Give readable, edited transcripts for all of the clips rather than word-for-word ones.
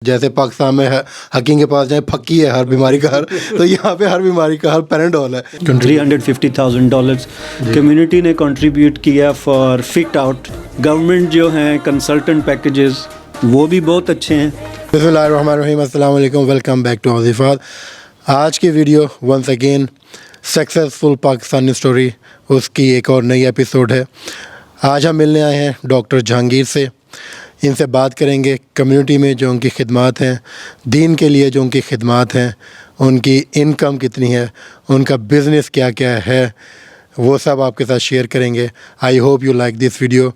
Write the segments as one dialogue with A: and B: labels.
A: جیسے پاکستان میں حکیم کے پاس جائیں پھکی ہے ہر بیماری کا تو یہاں پہ ہر بیماری کا ہر پیناڈول ہے.
B: $350,000 کمیونٹی نے کنٹریبیوٹ کیا فار فٹ آؤٹ. گورنمنٹ جو ہیں کنسلٹنٹ پیکیجز وہ بھی بہت اچھے ہیں.
A: بسم اللہ الرحمن الرحیم. السلام علیکم. ویلکم بیک ٹو آزیفاد. آج کی video once again successful Pakistani story اس کی ایک اور نئی ایپیسوڈ ہے. آج ہم ملنے آئے ہیں ڈاکٹر جہانگیر سے. ان سے بات کریں گے کمیونٹی میں جو ان کی خدمات ہیں, دین کے لیے جو ان کی خدمات ہیں, ان کی انکم کتنی ہے, ان کا بزنس کیا کیا ہے, وہ سب آپ کے ساتھ شیئر کریں گے. I hope you like this video.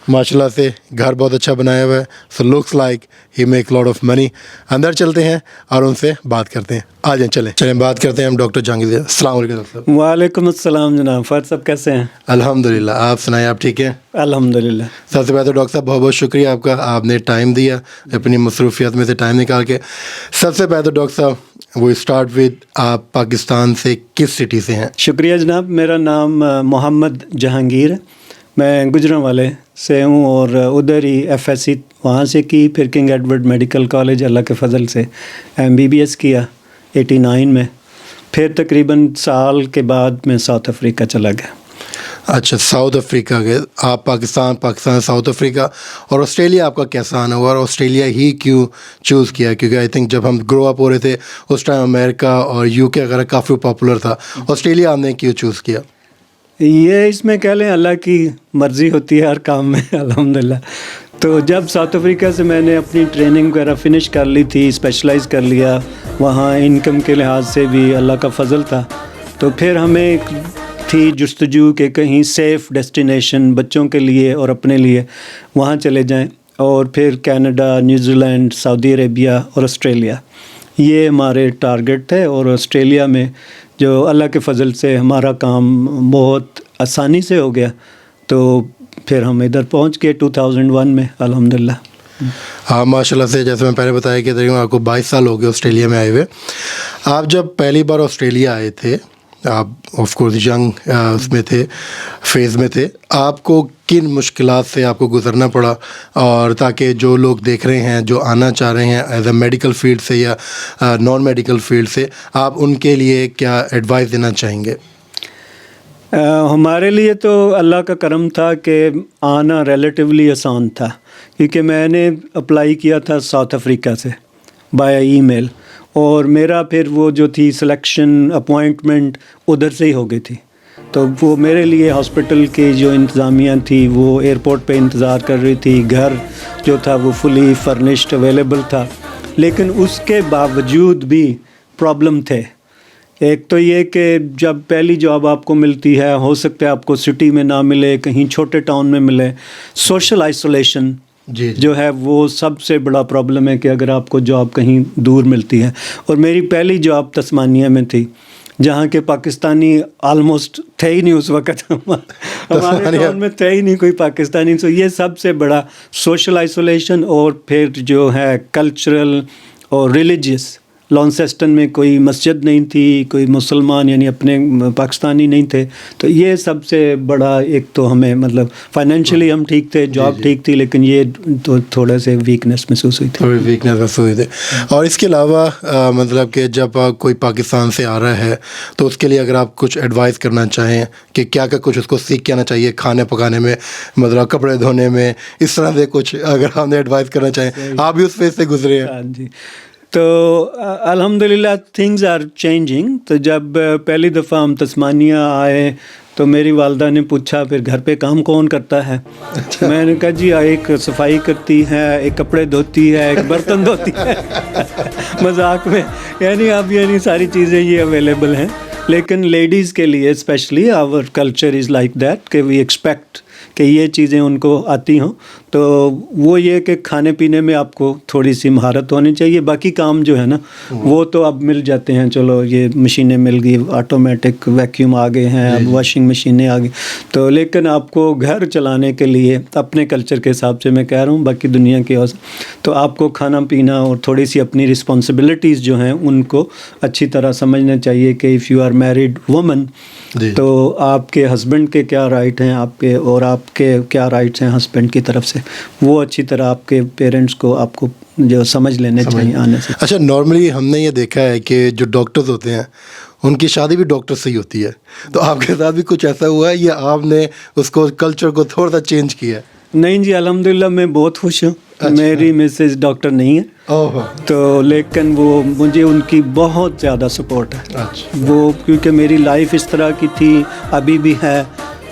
A: ماشاءاللہ سے گھر بہت اچھا بنایا ہوا ہے. So looks like he make lot of money. اندر چلتے ہیں اور ان سے بات کرتے ہیں. آ جائیں چلیں بات کرتے ہیں ہم ڈاکٹر جہانگیر سے. السلام علیکم ڈاکٹر صاحب.
B: وعلیکم السلام جناب. فرد صاحب کیسے ہیں؟
A: الحمدللہ. آپ سنائیں, آپ ٹھیک ہیں؟
B: الحمدللہ.
A: سب سے پہلے تو ڈاکٹر صاحب بہت بہت شکریہ آپ کا, آپ نے ٹائم دیا اپنی مصروفیات میں سے ٹائم نکال کے. سب سے پہلے تو ڈاکٹر صاحب وہ اسٹارٹ ود آپ پاکستان سے کس سٹی سے ہیں؟
B: شکریہ جناب. میرا نام محمد جہانگیر ہے. میں گجرانوالے سے ہوں اور ادھر ہی ایف ایس سی وہاں سے کی, پھر کنگ ایڈورڈ میڈیکل کالج اللہ کے فضل سے MBBS کیا 89 میں. پھر تقریباً سال کے بعد میں ساؤتھ افریقہ چلا گیا.
A: اچھا, ساؤتھ افریقہ گئے آپ. پاکستان ساؤتھ افریقہ اور آسٹریلیا آپ کا کیسا آنا ہوا, اور آسٹریلیا ہی کیوں چوز کیا؟ کیونکہ آئی تھنک جب ہم گرو اپ ہو رہے تھے اس ٹائم امریکہ اور UK وغیرہ کافی پاپولر تھا. آسٹریلیا آپ نے کیوں چوز کیا؟
B: یہ اس میں کہہ لیں اللہ کی مرضی ہوتی ہے ہر کام میں الحمدللہ. تو جب ساؤتھ افریقہ سے میں نے اپنی ٹریننگ وغیرہ فنش کر لی تھی, اسپیشلائز کر لیا, وہاں انکم کے لحاظ سے بھی اللہ کا فضل تھا, تو پھر ہمیں تھی جستجو کہ کہیں سیف ڈیسٹینیشن بچوں کے لیے اور اپنے لیے وہاں چلے جائیں. اور پھر کینیڈا, نیوزی لینڈ, سعودی عربیہ اور آسٹریلیا, یہ ہمارے ٹارگٹ تھے. اور آسٹریلیا میں جو اللہ کے فضل سے ہمارا کام بہت آسانی سے ہو گیا, تو پھر ہم ادھر پہنچ گئے 2001 میں الحمدللہ.
A: ہاں ماشاء اللہ سے. جیسے میں پہلے بتایا کہ تقریباً آپ کو 22 سال ہو گئے آسٹریلیا میں آئے ہوئے. آپ جب پہلی بار آسٹریلیا آئے تھے, آپ آف کورس ینگ اس میں تھے, فیز میں تھے, آپ کو کن مشکلات سے آپ کو گزرنا پڑا؟ اور تاکہ جو لوگ دیکھ رہے ہیں جو آنا چاہ رہے ہیں ایز اے میڈیکل فیلڈ سے یا نان میڈیکل فیلڈ سے, آپ ان کے لیے کیا ایڈوائس دینا چاہیں گے؟
B: ہمارے لیے تو اللہ کا کرم تھا کہ آنا ریلیٹیولی آسان تھا, کیونکہ میں نے اپلائی کیا تھا ساؤتھ افریقہ سے بایا ای میل, اور میرا پھر وہ جو تھی سلیکشن اپوائنٹمنٹ ادھر سے ہی ہو گئی تھی. تو وہ میرے لیے ہاسپٹل کی جو انتظامیہ تھی وہ ایئرپورٹ پہ انتظار کر رہی تھی, گھر جو تھا وہ فلی فرنشڈ اویلیبل تھا. لیکن اس کے باوجود بھی پرابلم تھے. ایک تو یہ کہ جب پہلی جاب آپ کو ملتی ہے, ہو سکتا ہے آپ کو سٹی میں نہ ملے, کہیں چھوٹے ٹاؤن میں ملے. سوشل آئسولیشن جو ہے وہ سب سے بڑا پرابلم ہے کہ اگر آپ کو جاب کہیں دور ملتی ہے. اور میری پہلی جاب تسمانیہ میں تھی, جہاں کے پاکستانی آلموسٹ تھے ہی نہیں اس وقت. ہمارے ٹاؤن میں تھے ہی نہیں کوئی پاکستانی. سو یہ سب سے بڑا سوشل آئسولیشن. اور پھر جو ہے کلچرل اور ریلیجیس, لانسیسٹن میں کوئی مسجد نہیں تھی, کوئی مسلمان یعنی اپنے پاکستانی نہیں تھے. تو یہ سب سے بڑا ایک تو ہمیں مطلب فائنینشلی ہم ٹھیک تھے, جاب ٹھیک تھی, لیکن یہ تو تھوڑا سے ویکنیس محسوس ہوئی تھی.
A: ویکنیس محسوس ہوئی تھی. اور اس کے علاوہ مطلب کہ جب کوئی پاکستان سے آ رہا ہے تو اس کے لیے اگر آپ کچھ ایڈوائز کرنا چاہیں کہ کیا کچھ اس کو سیکھ کے آنا چاہیے, کھانے پکانے میں, مطلب کپڑے دھونے میں, اس طرح سے کچھ اگر آپ نے ایڈوائز کرنا چاہیں, آپ بھی اس فیز سے گزرے ہیں.
B: ہاں جی. تو الحمدللہ تھنگز آر چینجنگ. تو جب پہلی دفعہ ہم تسمانیہ آئے تو میری والدہ نے پوچھا پھر گھر پہ کام کون کرتا ہے؟ میں نے کہا جی ایک صفائی کرتی ہے, ایک کپڑے دھوتی ہے, ایک برتن دھوتی ہے. مذاق میں یعنی اب یعنی ساری چیزیں یہ اویلیبل ہیں. لیکن لیڈیز کے لیے specially our culture is like that کہ وی ایکسپیکٹ کہ یہ چیزیں ان کو آتی ہوں. تو وہ یہ کہ کھانے پینے میں آپ کو تھوڑی سی مہارت ہونی چاہیے. باقی کام جو ہے نا وہ تو اب مل جاتے ہیں, چلو یہ مشینیں مل گئی, آٹومیٹک ویکیوم آ گئے ہیں, اب واشنگ مشینیں آ گئی. تو لیکن آپ کو گھر چلانے کے لیے اپنے کلچر کے حساب سے میں کہہ رہا ہوں, باقی دنیا کے تو آپ کو کھانا پینا اور تھوڑی سی اپنی رسپانسبلٹیز جو ہیں ان کو اچھی طرح سمجھنا چاہیے کہ if you are married woman
A: جی.
B: تو آپ کے ہسبینڈ کے کیا رائٹ ہیں آپ کے، اور آپ کے کیا رائٹس ہیں ہسبینڈ کی طرف سے، وہ اچھی طرح آپ کے پیرنٹس کو آپ کو جو سمجھ لینے چاہیے آنے سے.
A: اچھا، نارملی ہم نے یہ دیکھا ہے کہ جو ڈاکٹرز ہوتے ہیں ان کی شادی بھی ڈاکٹر سے ہی ہوتی ہے، تو آپ کے ساتھ بھی کچھ ایسا ہوا ہے یا آپ نے اس کو کلچر کو تھوڑا سا چینج کیا ہے؟
B: نہیں جی، الحمدللہ میں بہت خوش ہوں. میری مسز ڈاکٹر نہیں ہے،
A: اوہ،
B: تو لیکن وہ مجھے ان کی بہت زیادہ سپورٹ ہے.
A: اچھا.
B: وہ کیونکہ میری لائف اس طرح کی تھی، ابھی بھی ہے،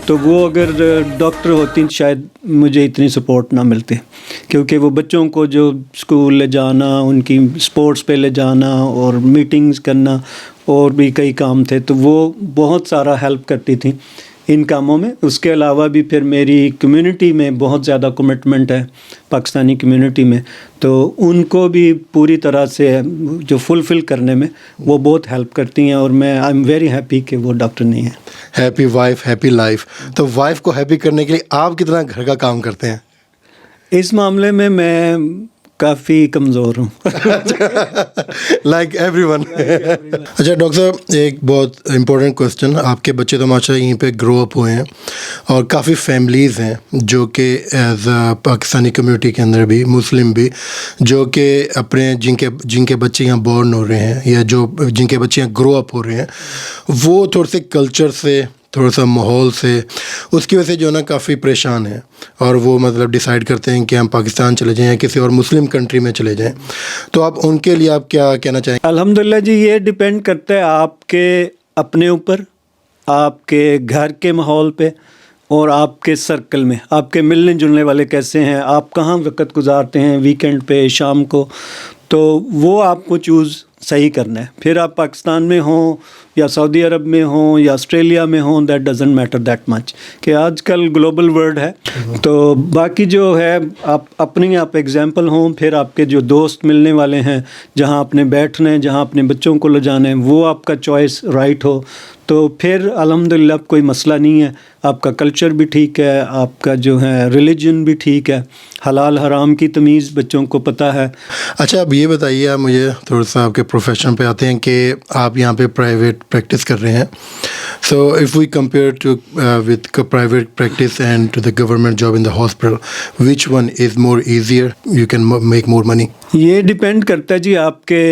B: تو وہ اگر ڈاکٹر ہوتی شاید مجھے اتنی سپورٹ نہ ملتی، کیونکہ وہ بچوں کو جو اسکول لے جانا، ان کی سپورٹس پہ لے جانا اور میٹنگز کرنا، اور بھی کئی کام تھے، تو وہ بہت سارا ہیلپ کرتی تھیں ان کاموں میں. اس کے علاوہ بھی پھر میری کمیونٹی میں بہت زیادہ کمٹمنٹ ہے، پاکستانی کمیونٹی میں، تو ان کو بھی پوری طرح سے جو فلفل کرنے میں وہ بہت ہیلپ کرتی ہیں، اور میں آئی ایم ویری ہیپی کہ وہ ڈاکٹر نہیں ہیں.
A: Happy wife happy life. تو وائف کو ہیپی کرنے کے لیے آپ کتنا گھر کا کام کرتے ہیں؟
B: اس معاملے میں کافی کمزور ہوں.
A: Like every one. اچھا ڈاکٹر صاحب، ایک بہت امپورٹنٹ کویسچن، آپ کے بچے تو ماشاء اللہ یہیں پہ گرو اپ ہوئے ہیں، اور کافی فیملیز ہیں جو کہ ایز پاکستانی کمیونٹی کے اندر بھی، مسلم بھی، جو کہ اپنے جن کے بچے یہاں بورن ہو رہے ہیں یا جن کے بچے یہاں گرو اپ ہو رہے ہیں، وہ تھوڑے سے کلچر سے، تھوڑا سا ماحول سے، اس کی وجہ سے جو ہے نا کافی پریشان ہیں، اور وہ مطلب ڈیسائیڈ کرتے ہیں کہ ہم پاکستان چلے جائیں یا کسی اور مسلم کنٹری میں چلے جائیں. تو آپ ان کے لیے آپ کیا کہنا چاہیں گے؟
B: الحمدللہ جی، یہ ڈپینڈ کرتا ہے آپ کے اپنے اوپر، آپ کے گھر کے ماحول پہ، اور آپ کے سرکل میں آپ کے ملنے جلنے والے کیسے ہیں، آپ کہاں وقت گزارتے ہیں، ویکینڈ پہ، شام کو، تو وہ آپ کو چوز صحیح کرنا ہے. پھر آپ پاکستان میں ہوں یا سعودی عرب میں ہوں یا آسٹریلیا میں ہوں، that doesn't matter that much, کہ آج کل گلوبل ورلڈ ہے. تو باقی جو ہے آپ اپنی ایگزامپل ہوں، پھر آپ کے جو دوست ملنے والے ہیں، جہاں آپ نے بیٹھنا ہے، جہاں اپنے بچوں کو لے جانا ہے، وہ آپ کا چوائس رائٹ ہو، تو پھر الحمدللہ کوئی مسئلہ نہیں ہے. آپ کا کلچر بھی ٹھیک ہے، آپ کا جو ہے ریلیجن بھی ٹھیک ہے، حلال حرام کی تمیز بچوں کو پتہ ہے.
A: اچھا، اب یہ بتائیے، آپ مجھے تھوڑا سا آپ کے پروفیشن پہ آتے ہیں کہ آپ یہاں پہ پرائیویٹ پریکٹس کر رہے ہیں. So if we compare to with private practice and to the government job in the hospital, which one is more easier, you can make more money?
B: یہ ڈیپینڈ کرتا ہے جی آپ کے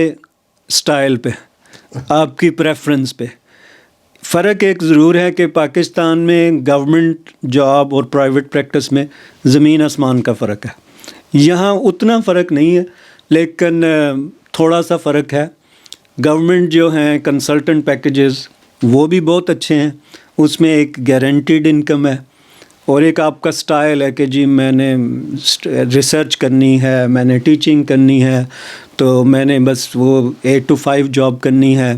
B: اسٹائل پہ، آپ کی پریفرنس پہ. فرق ایک ضرور ہے کہ پاکستان میں گورنمنٹ جاب اور پرائیویٹ پریکٹس میں زمین آسمان کا فرق ہے. یہاں اتنا فرق نہیں ہے، لیکن تھوڑا سا فرق ہے. گورنمنٹ جو ہیں کنسلٹنٹ پیکیجز وہ بھی بہت اچھے ہیں، اس میں ایک گارنٹیڈ انکم ہے، اور ایک آپ کا سٹائل ہے کہ جی میں نے ریسرچ کرنی ہے، میں نے ٹیچنگ کرنی ہے، تو میں نے بس وہ 8 to 5 جاب کرنی ہے،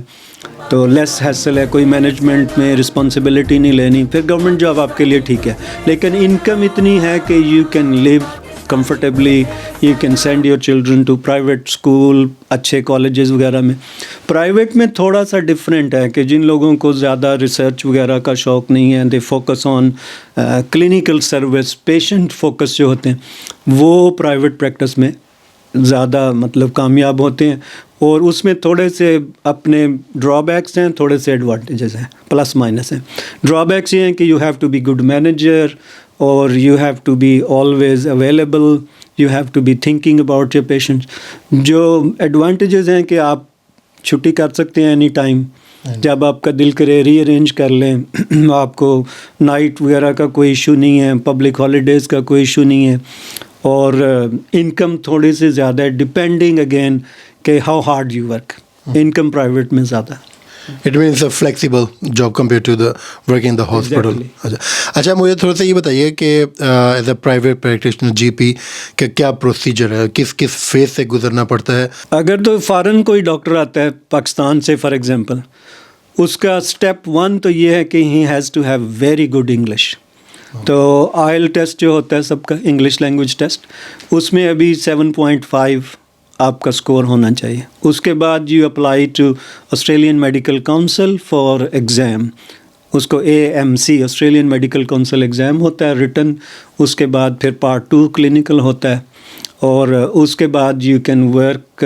B: تو لیس ہیسل ہے، کوئی مینجمنٹ میں رسپانسبلٹی نہیں لینی. پھر گورنمنٹ جاب آپ کے لیے ٹھیک ہے، لیکن انکم اتنی ہے کہ you can live comfortably, you can send your children to private school, اچھے کالجز وغیرہ میں. پرائیویٹ میں تھوڑا سا ڈفرینٹ ہے کہ جن لوگوں کو زیادہ ریسرچ وغیرہ کا شوق نہیں ہے، they focus on clinical service, patient focus جو ہوتے ہیں، وہ پرائیویٹ پریکٹس میں زیادہ مطلب کامیاب ہوتے ہیں. اور اس میں تھوڑے سے اپنے ڈرا بیکس ہیں، تھوڑے سے ایڈوانٹیجز ہیں، پلس مائنس ہیں. ڈرا بیکس یہ ہیں کہ you have to be good manager, اور you have to be always available, you have to be thinking about your patient. جو ایڈوانٹیجز ہیں کہ آپ چھٹی کر سکتے ہیں اینی ٹائم، جب آپ کا دل کرے ری ارینج کر لیں. آپ کو نائٹ وغیرہ کا کوئی ایشو نہیں ہے، پبلک ہالیڈیز کا کوئی ایشو نہیں ہے، اور انکم تھوڑی سی زیادہ ہے، ڈپینڈنگ اگین کہ how hard you work. Income private میں زیادہ.
A: It means a flexible job compare to the work in the hospital. اچھا مجھے تھوڑا سا یہ بتائیے کہ as a private practitioner GP پی کا کیا پروسیجر ہے، کس فیز سے گزرنا پڑتا ہے؟
B: اگر تو فارن کوئی ڈاکٹر آتا ہے پاکستان سے فار ایگزامپل، اس کا اسٹیپ 1 تو یہ ہے کہ he has to have very good English. تو آئل ٹیسٹ جو ہوتا ہے سب کا، انگلش لینگویج ٹیسٹ، اس میں ابھی 7.5 آپ کا سکور ہونا چاہیے. اس کے بعد you apply to Australian medical council for exam. اس کو AMC Australian medical council exam ہوتا ہے ریٹن. اس کے بعد پھر پارٹ 2 کلینکل ہوتا ہے، اور اس کے بعد you can work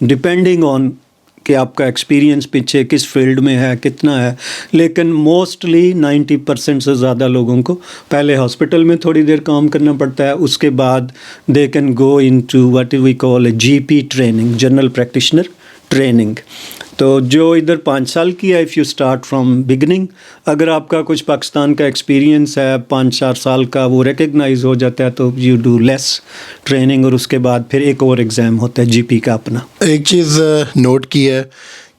B: depending on کہ آپ کا ایکسپیرینس پیچھے کس فیلڈ میں ہے کتنا ہے، لیکن موسٹلی 90% سے زیادہ لوگوں کو پہلے ہاسپٹل میں تھوڑی دیر کام کرنا پڑتا ہے، اس کے بعد they can go in to what we call a GP training, general practitioner training. تو جو ادھر 5 سال کی ہے، if you start from beginning, اگر آپ کا کچھ پاکستان کا ایکسپیرینس ہے 5-4 سال کا، وہ ریکگنائز ہو جاتا ہے، تو یو ڈو لیس ٹریننگ، اور اس کے بعد پھر ایک اور ایگزام ہوتا ہے GP کا اپنا.
A: ایک چیز نوٹ کی ہے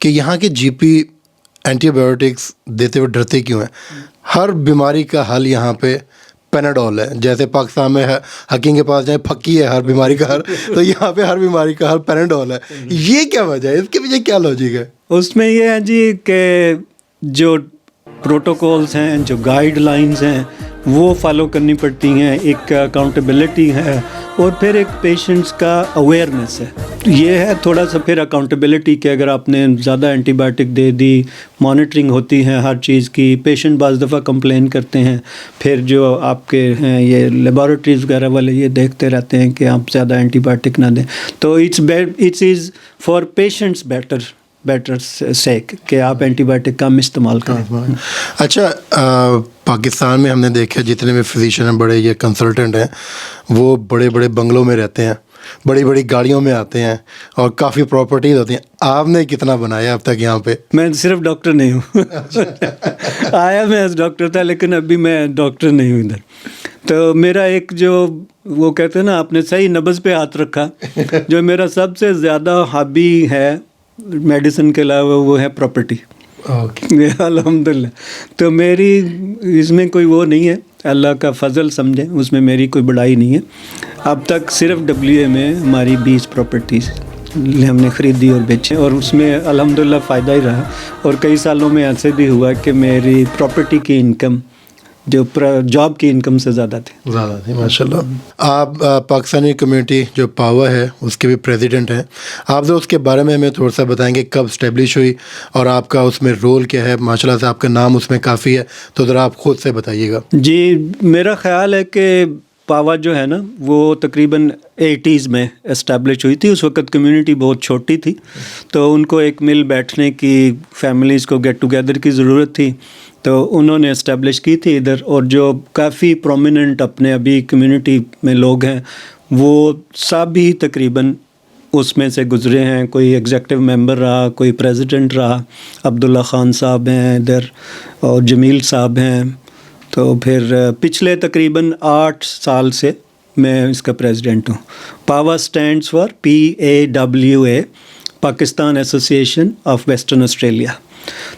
A: کہ یہاں کے GP اینٹی بایوٹکس دیتے ہوئے ڈرتے کیوں ہیں؟ ہر بیماری کا حل یہاں پہ پیناڈول ہے. جیسے پاکستان میں حکیم کے پاس جائیں پھکی ہے ہر بیماری کا حل، تو یہاں پہ ہر بیماری کا حل پیناڈول ہے. یہ کیا وجہ ہے؟ اس کے پیچھے کیا لاجک ہے؟
B: اس میں یہ ہے جی کہ جو پروٹوکولز ہیں، جو گائیڈ لائنز ہیں، وہ فالو کرنی پڑتی ہیں. ایک اکاؤنٹیبلٹی ہے، اور پھر ایک پیشنٹس کا اویئرنیس ہے. یہ ہے تھوڑا سا پھر اکاؤنٹیبلٹی کہ اگر آپ نے زیادہ اینٹی بایوٹک دے دی، مانیٹرنگ ہوتی ہے ہر چیز کی. پیشنٹ بعض دفعہ کمپلین کرتے ہیں، پھر جو آپ کے ہیں یہ لیبارٹریز وغیرہ والے یہ دیکھتے رہتے ہیں کہ آپ زیادہ اینٹی بایوٹک نہ دیں. تو it's is for patients better sake کہ آپ اینٹی بایوٹک کم استعمال کریں.
A: اچھا، پاکستان میں ہم نے دیکھا جتنے بھی فزیشین ہیں، بڑے یہ کنسلٹنٹ ہیں، وہ بڑے بڑے بنگلوں میں رہتے ہیں، بڑی بڑی گاڑیوں میں آتے ہیں، اور کافی پراپرٹیز ہوتی ہیں. آپ نے کتنا بنایا اب تک یہاں پہ؟
B: میں صرف ڈاکٹر نہیں ہوں. آیا میں ایز ڈاکٹر تھا، لیکن ابھی میں ڈاکٹر نہیں ہوں ادھر. تو میرا ایک جو وہ کہتے ہیں نا، آپ نے صحیح نبض پہ ہاتھ رکھا. جو میرا سب سے زیادہ ہابی ہے میڈیسن کے علاوہ، وہ ہے پراپرٹی. الحمدللہ. تو میری اس میں کوئی وہ نہیں ہے، اللہ کا فضل سمجھیں، اس میں میری کوئی بڑائی نہیں ہے. اب تک صرف WA میں ہماری 20 پراپرٹیز ہم نے خریدی اور بیچے، اور اس میں الحمدللہ فائدہ ہی رہا. اور کئی سالوں میں ایسے بھی ہوا کہ میری پراپرٹی کی انکم جو جاب کی انکم سے زیادہ تھی.
A: ماشاء اللہ. آپ پاکستانی کمیونٹی جو پاوا ہے اس کے بھی پریزیڈنٹ ہیں. آپ ذرا اس کے بارے میں ہمیں تھوڑا سا بتائیں گے، کب اسٹیبلش ہوئی اور آپ کا اس میں رول کیا ہے؟ ماشاء اللہ سے آپ کا نام اس میں کافی ہے، تو ذرا آپ خود سے بتائیے گا.
B: جی، میرا خیال ہے کہ پاوا جو ہے نا، وہ تقریباً 80s میں اسٹیبلش ہوئی تھی. اس وقت کمیونٹی بہت چھوٹی تھی، تو ان کو ایک مل بیٹھنے کی، فیملیز کو گیٹ ٹوگیدر کی ضرورت تھی، تو انہوں نے اسٹیبلش کی تھی ادھر. اور جو کافی پرومیننٹ اپنے ابھی کمیونٹی میں لوگ ہیں، وہ سب ہی تقریباً اس میں سے گزرے ہیں. کوئی ایگزیکٹو ممبر رہا، کوئی پریزیڈنٹ رہا. عبداللہ خان صاحب ہیں ادھر، اور جمیل صاحب ہیں. تو پھر پچھلے تقریباً 8 سال سے میں اس کا پریزیڈنٹ ہوں. پاوا stands for PAWA، Pakistan association of Western Australia.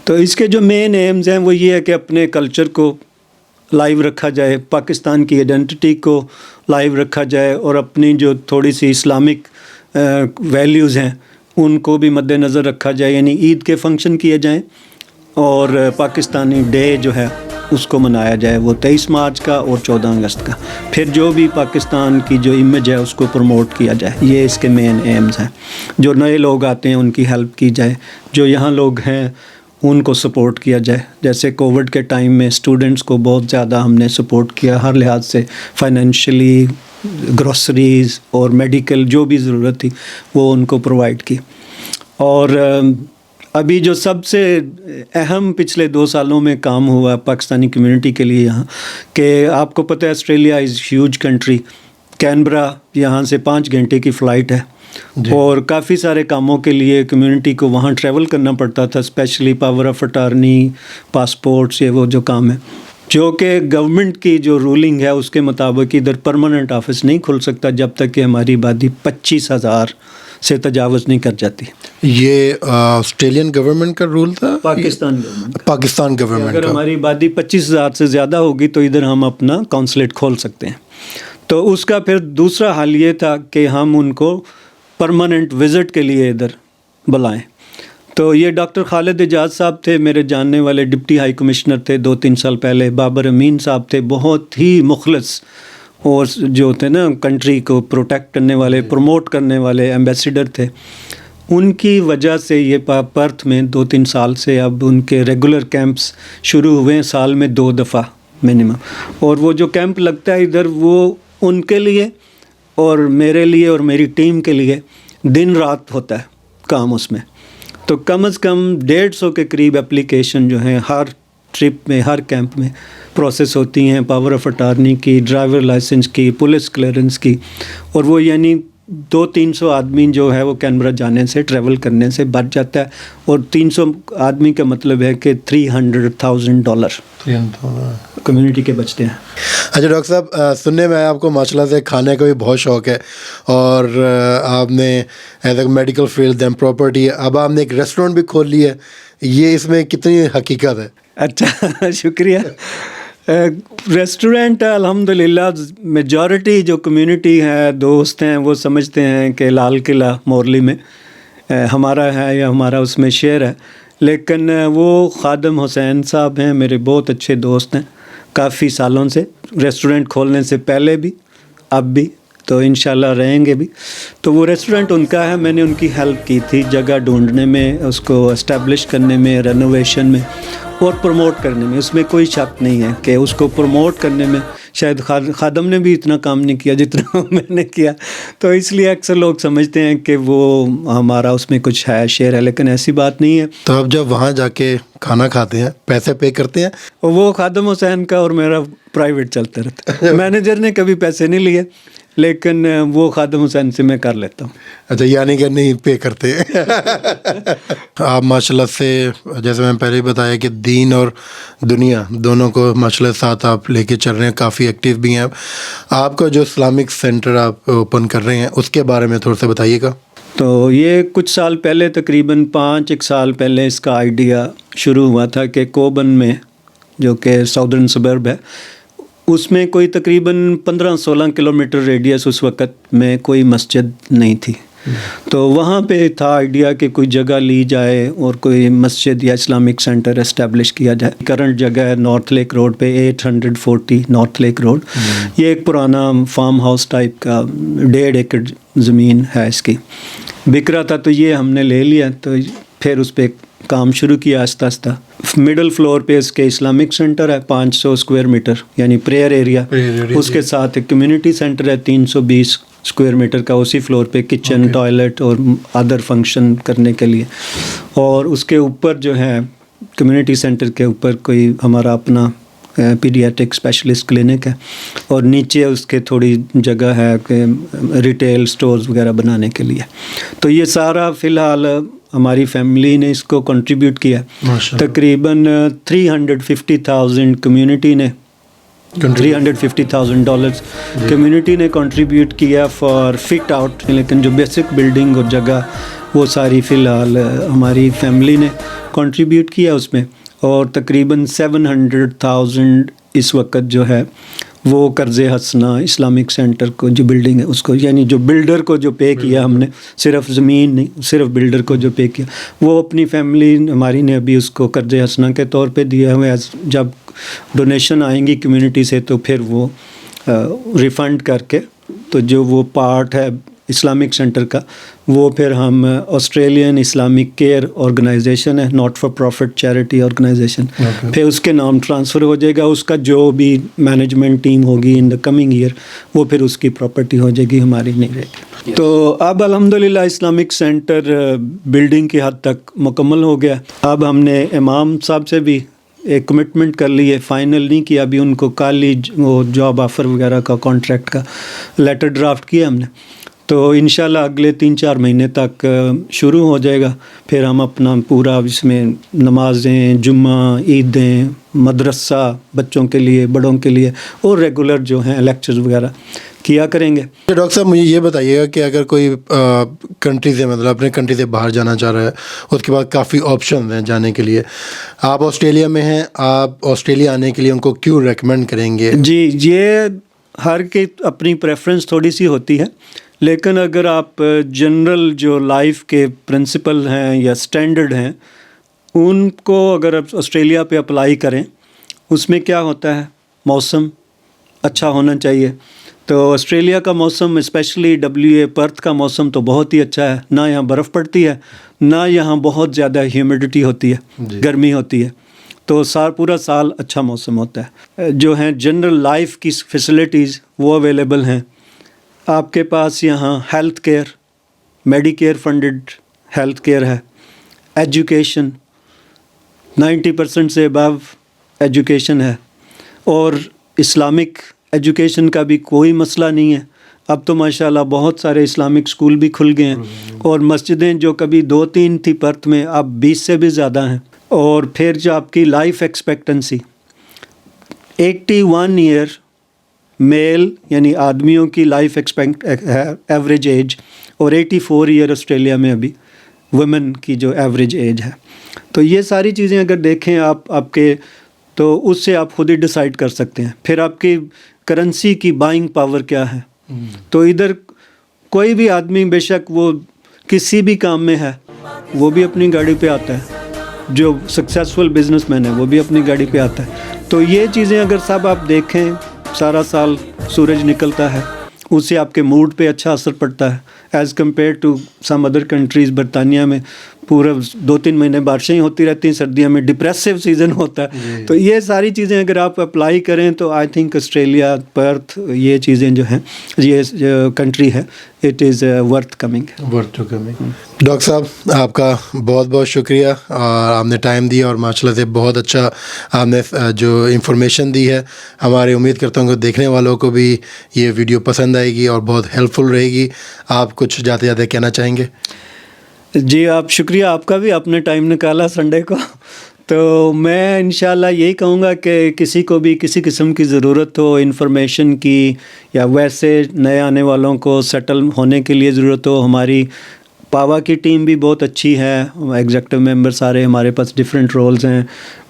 B: تو اس کے جو مین ایمز ہیں وہ یہ ہے کہ اپنے کلچر کو لائیو رکھا جائے، پاکستان کی ایڈنٹی کو لائیو رکھا جائے، اور اپنی جو تھوڑی سی اسلامک ویلیوز ہیں ان کو بھی مد نظر رکھا جائے. یعنی عید کے فنکشن کیے جائیں، اور پاکستانی ڈے جو ہے اس کو منایا جائے، وہ 23 مارچ کا اور 14 اگست کا. پھر جو بھی پاکستان کی جو امیج ہے اس کو پروموٹ کیا جائے. یہ اس کے مین ایمز ہیں. جو نئے لوگ آتے ہیں ان کی ہیلپ کی جائے، جو یہاں لوگ ہیں ان کو سپورٹ کیا جائے. جیسے کووڈ کے ٹائم میں اسٹوڈنٹس کو بہت زیادہ ہم نے سپورٹ کیا ہر لحاظ سے، فائنینشلی، گروسریز اور میڈیکل جو بھی ضرورت تھی وہ ان کو پرووائڈ کی. اور ابھی جو سب سے اہم پچھلے 2 سالوں میں کام ہوا پاکستانی کمیونٹی کے لیے یہاں، کہ آپ کو پتہ ہے Australia is huge country. Canberra یہاں سے 5 گھنٹے کی فلائٹ ہے، اور کافی سارے کاموں کے لیے کمیونٹی کو وہاں ٹریول کرنا پڑتا تھا، specially power of attorney, passports, یہ وہ جو کام ہے، جو کہ گورنمنٹ کی جو رولنگ ہے اس کے مطابق ادھر پرماننٹ آفس نہیں کھل سکتا جب تک کہ ہماری آبادی 25,000 سے تجاوز نہیں کر جاتی.
A: یہ آسٹریلین گورنمنٹ کا رول تھا؟
B: پاکستان گورنمنٹ. اگر ہماری آبادی 25,000 سے زیادہ ہوگی تو ادھر ہم اپنا کونسلیٹ کھول سکتے ہیں. تو اس کا پھر دوسرا حل یہ تھا کہ ہم ان کو پرماننٹ وزٹ کے لیے ادھر بلائیں. تو یہ ڈاکٹر خالد اعجاز صاحب تھے، میرے جاننے والے ڈپٹی ہائی کمشنر تھے 2-3 سال پہلے. بابر امین صاحب تھے، بہت ہی مخلص، اور جو تھے نا کنٹری کو پروٹیکٹ کرنے والے، پروموٹ کرنے والے ایمبیسیڈر تھے. ان کی وجہ سے یہ پرتھ میں 2-3 سال سے اب ان کے ریگولر کیمپس شروع ہوئے ہیں، سال میں 2 دفعہ منیمم. اور وہ جو کیمپ لگتا ہے ادھر، وہ ان کے لیے اور میرے لیے اور میری ٹیم کے لیے دن رات ہوتا ہے کام اس میں. تو کم از کم 150 کے قریب اپلیکیشن جو ہیں ہر ٹرپ میں ہر کیمپ میں پروسیس ہوتی ہیں، پاور آف اٹارنی کی، ڈرائیور لائسنس کی، پولیس کلیئرنس کی، اور وہ یعنی 200-300 آدمی جو ہے وہ کینبرا جانے سے ٹریول کرنے سے بچ جاتا ہے، اور 300 آدمی کا مطلب ہے کہ $300,000 کمیونٹی کے بچتے ہیں۔
A: اچھا ڈاکٹر صاحب، سننے میں آیا آپ کو ماشاء اللہ سے کھانے کا بھی بہت شوق ہے، اور آپ نے as a medical field then property, اب آپ نے ایک ریسٹورینٹ بھی کھول لی ہے، یہ اس میں کتنی حقیقت ہے؟
B: اچھا شکریہ۔ ریسٹورنٹ الحمدللہ میجورٹی جو کمیونٹی ہے، دوست ہیں، وہ سمجھتے ہیں کہ لال قلعہ مورلی میں ہمارا ہے یا ہمارا اس میں شیئر ہے، لیکن وہ خادم حسین صاحب ہیں، میرے بہت اچھے دوست ہیں کافی سالوں سے، ریسٹورنٹ کھولنے سے پہلے بھی اب بھی، تو انشاءاللہ رہیں گے بھی۔ تو وہ ریسٹورنٹ ان کا ہے، میں نے ان کی ہیلپ کی تھی جگہ ڈھونڈنے میں، اس کو اسٹیبلش کرنے میں، رینوویشن میں اور پروموٹ کرنے میں۔ اس میں کوئی شک نہیں ہے کہ اس کو پروموٹ کرنے میں شاید خادم نے بھی اتنا کام نہیں کیا جتنا میں نے کیا، تو اس لیے اکثر لوگ سمجھتے ہیں کہ وہ ہمارا اس میں کچھ ہے، شیئر ہے، لیکن ایسی بات نہیں ہے۔
A: تو اب جب وہاں جا کے کھانا کھاتے ہیں، پیسے پے کرتے ہیں؟
B: وہ خادم حسین کا اور میرا پرائیویٹ چلتا رہتا ہے، مینیجر نے کبھی پیسے نہیں لیے، لیکن وہ خادم حسین سے میں کر لیتا ہوں۔
A: اچھا، یعنی کہ نہیں پے کرتے۔ آپ ماشاء اللہ سے، جیسے میں نے پہلے بتایا کہ دین اور دنیا دونوں کو ماشاء اللہ ساتھ آپ لے کے چل رہے ہیں، کافی ایکٹیو بھی ہیں۔ آپ کا جو اسلامک سینٹر آپ اوپن کر رہے ہیں، اس کے بارے میں تھوڑا سا بتائیے گا۔
B: تو یہ کچھ سال پہلے، تقریباً 5 سال پہلے اس کا آئیڈیا شروع ہوا تھا کہ کوبن میں، جو کہ ساؤدرن سبرب ہے، اس میں کوئی تقریباً 15-16 کلومیٹر ریڈیس اس وقت میں کوئی مسجد نہیں تھی، تو وہاں پہ تھا آئیڈیا کہ کوئی جگہ لی جائے اور کوئی مسجد یا اسلامک سینٹر اسٹیبلش کیا جائے۔ کرنٹ جگہ ہے نارتھ لیک روڈ پہ، 840 نارتھ لیک روڈ۔ یہ ایک پرانا فارم ہاؤس ٹائپ کا 1.5 ایکڑ زمین ہے اس کی، بک رہا تھا، تو یہ ہم نے لے لیا، تو پھر اس پہ کام شروع کیا آہستہ آہستہ۔ مڈل فلور پہ اس کے اسلامک سینٹر ہے 500 اسکوائر میٹر یعنی پریئر ایریا، اس کے ساتھ ایک کمیونٹی سینٹر ہے 320 اسکوائر میٹر کا، اسی فلور پہ کچن، ٹوائلٹ اور ادر فنکشن کرنے کے لیے، اور اس کے اوپر جو ہے کمیونٹی سینٹر کے اوپر کوئی ہمارا اپنا پیڈیاٹرک اسپیشلسٹ کلینک ہے، اور نیچے اس کے تھوڑی جگہ ہے کہ ریٹیل سٹورز وغیرہ بنانے کے لیے۔ تو یہ سارا فی الحال ہماری فیملی نے اس کو کنٹریبیوٹ کیا، تقریباً 350,000 کمیونٹی نے، $350,000 کمیونٹی نے کنٹریبیوٹ کیا فار فٹ آؤٹ، لیکن جو بیسک بلڈنگ اور جگہ وہ ساری فی الحال ہماری فیملی نے کنٹریبیوٹ کیا اس میں، اور تقریباً 700,000 اس وقت جو ہے وہ قرض حسنہ اسلامک سینٹر کو جو بلڈنگ ہے اس کو، یعنی جو بلڈر کو جو پے کیا ہم نے، صرف زمین نہیں، صرف بلڈر کو جو پے کیا، وہ اپنی فیملی ہماری نے ابھی اس کو قرض حسنہ کے طور پہ دیا ہوا ہے۔ جب ڈونیشن آئیں گی کمیونٹی سے تو پھر وہ ریفنڈ کر کے، تو جو وہ پارٹ ہے اسلامک سینٹر کا، وہ پھر ہم آسٹریلین اسلامک کیئر آرگنائزیشن ہے، not for profit charity organisation, پھر اس کے نام ٹرانسفر ہو جائے گا، اس کا جو بھی مینجمنٹ ٹیم ہوگی ان دا کمنگ ایئر وہ پھر اس کی پراپرٹی ہو جائے گی، ہماری نہیں رہے گی۔ تو اب الحمدللہ اسلامک سینٹر بلڈنگ کی حد تک مکمل ہو گیا۔ اب ہم نے امام صاحب سے بھی ایک کمٹمنٹ کر لی ہے، فائنل نہیں کیا ابھی، ان کو کل ہی وہ جاب آفر وغیرہ کا کانٹریکٹ کا لیٹر ڈرافٹ کیا ہم نے، تو انشاءاللہ اگلے 3-4 مہینے تک شروع ہو جائے گا۔ پھر ہم اپنا پورا اس میں نمازیں، جمعہ، عیدیں، مدرسہ بچوں کے لیے، بڑوں کے لیے، اور ریگولر جو ہیں لیکچرز وغیرہ کیا کریں گے۔
A: ڈاکٹر صاحب مجھے یہ بتائیے گا کہ اگر کوئی کنٹری سے، مطلب اپنے کنٹری سے باہر جانا چاہ رہا ہے، اس کے بعد کافی آپشنز ہیں جانے کے لیے، آپ آسٹریلیا میں ہیں، آپ آسٹریلیا آنے کے لیے ان کو کیوں ریکمینڈ کریں گے؟
B: جی، یہ ہر کی اپنی پریفرنس تھوڑی سی ہوتی ہے، لیکن اگر آپ جنرل جو لائف کے پرنسپل ہیں یا سٹینڈرڈ ہیں ان کو اگر آپ آسٹریلیا پہ اپلائی کریں، اس میں کیا ہوتا ہے، موسم اچھا ہونا چاہیے۔ تو آسٹریلیا کا موسم، اسپیشلی WA پرتھ کا موسم تو بہت ہی اچھا ہے، نہ یہاں برف پڑتی ہے، نہ یہاں بہت زیادہ ہیومیڈیٹی ہوتی ہے، گرمی ہوتی ہے، تو پورا سال اچھا موسم ہوتا ہے۔ جو ہیں جنرل لائف کی فیسلٹیز وہ اویلیبل ہیں آپ کے پاس، یہاں ہیلتھ کیئر، میڈی کیئر فنڈڈ ہیلتھ کیئر ہے، ایجوکیشن 90% سے ابو ایجوکیشن ہے، اور اسلامک ایجوکیشن کا بھی کوئی مسئلہ نہیں ہے. اب تو ماشاءاللہ بہت سارے اسلامک اسکول بھی کھل گئے ہیں، اور مسجدیں جو کبھی 2-3 تھی پرتھ میں اب 20 سے بھی زیادہ ہیں. اور پھر جو آپ کی لائف ایکسپیکٹنسی 81 ایئر میل یعنی آدمیوں کی لائف ایوریج ایج، اور 84 ایئر آسٹریلیا میں ابھی ویمن کی جو ایوریج ایج ہے. تو یہ ساری چیزیں اگر دیکھیں آپ کے، تو اس سے آپ خود ہی ڈیسائیڈ کر سکتے ہیں. پھر آپ کی کرنسی کی بائنگ پاور کیا ہے. تو ادھر کوئی بھی آدمی بے شک وہ کسی بھی کام میں ہے وہ بھی اپنی گاڑی پہ آتا ہے، جو سکسیزفل بزنس مین ہے وہ بھی اپنی گاڑی پہ آتا ہے. تو یہ چیزیں اگر سب آپ دیکھیں، سارا سال سورج نکلتا ہے، اس سے آپ کے موڈ پہ اچھا اثر پڑتا ہے as compare to some other countries. برطانیہ میں پورا 2-3 مہینے بارشیں ہی ہوتی رہتی ہیں، سردیوں میں ڈپریسو سیزن ہوتا ہے. تو یہ ساری چیزیں اگر آپ اپلائی کریں تو آئی تھنک آسٹریلیا، پرتھ، یہ چیزیں جو ہیں، یہ کنٹری ہے، it is worth coming.
A: Doctor صاحب آپ کا بہت بہت شکریہ، اور آپ نے ٹائم دیا، اور ماشاءاللہ سے بہت اچھا آپ نے جو انفارمیشن دی ہے. ہماری امید کرتا ہوں کہ دیکھنے والوں کو بھی یہ ویڈیو پسند آئے گی اور بہت ہیلپ فل رہے گی. آپ کچھ جاتے جاتے کہنا چاہیں گے؟
B: جی آپ شکریہ، آپ کا بھی، آپ نے ٹائم نکالا سنڈے کو. تو میں انشاءاللہ یہی کہوں گا کہ کسی کو بھی کسی قسم کی ضرورت ہو انفارمیشن کی، یا ویسے نئے آنے والوں کو سیٹل ہونے کے لیے ضرورت ہو، ہماری پاوا کی ٹیم بھی بہت اچھی ہے. ایگزیکٹو ممبر سارے ہمارے پاس ڈفرینٹ رولز ہیں.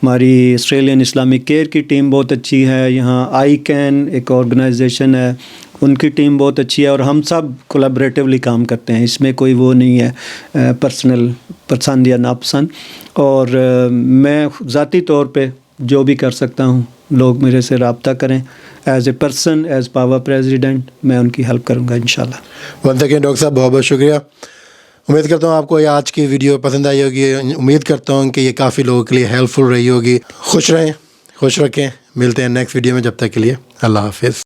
B: ہماری آسٹریلین اسلامک کیئر کی ٹیم بہت اچھی ہے. یہاں آئی کین ایک آرگنائزیشن ہے، ان کی ٹیم بہت اچھی ہے، اور ہم سب کولیبریٹیولی کام کرتے ہیں. اس میں کوئی وہ نہیں ہے پرسنل پسند یا ناپسند. اور میں ذاتی طور پہ جو بھی کر سکتا ہوں، لوگ میرے سے رابطہ کریں. ایز اے پرسن، ایز پاوا پریزیڈنٹ، میں ان کی ہیلپ کروں گا انشاءاللہ.
A: ونس اگین ڈاکٹر صاحب بہت بہت شکریہ. امید کرتا ہوں آپ کو یہ آج کی ویڈیو پسند آئی ہوگی. امید کرتا ہوں کہ یہ کافی لوگوں کے لیے ہیلپ فل رہی ہوگی. خوش رہیں، خوش رکھیں. ملتے ہیں نیکسٹ ویڈیو میں، جب تک کے لیے اللہ حافظ.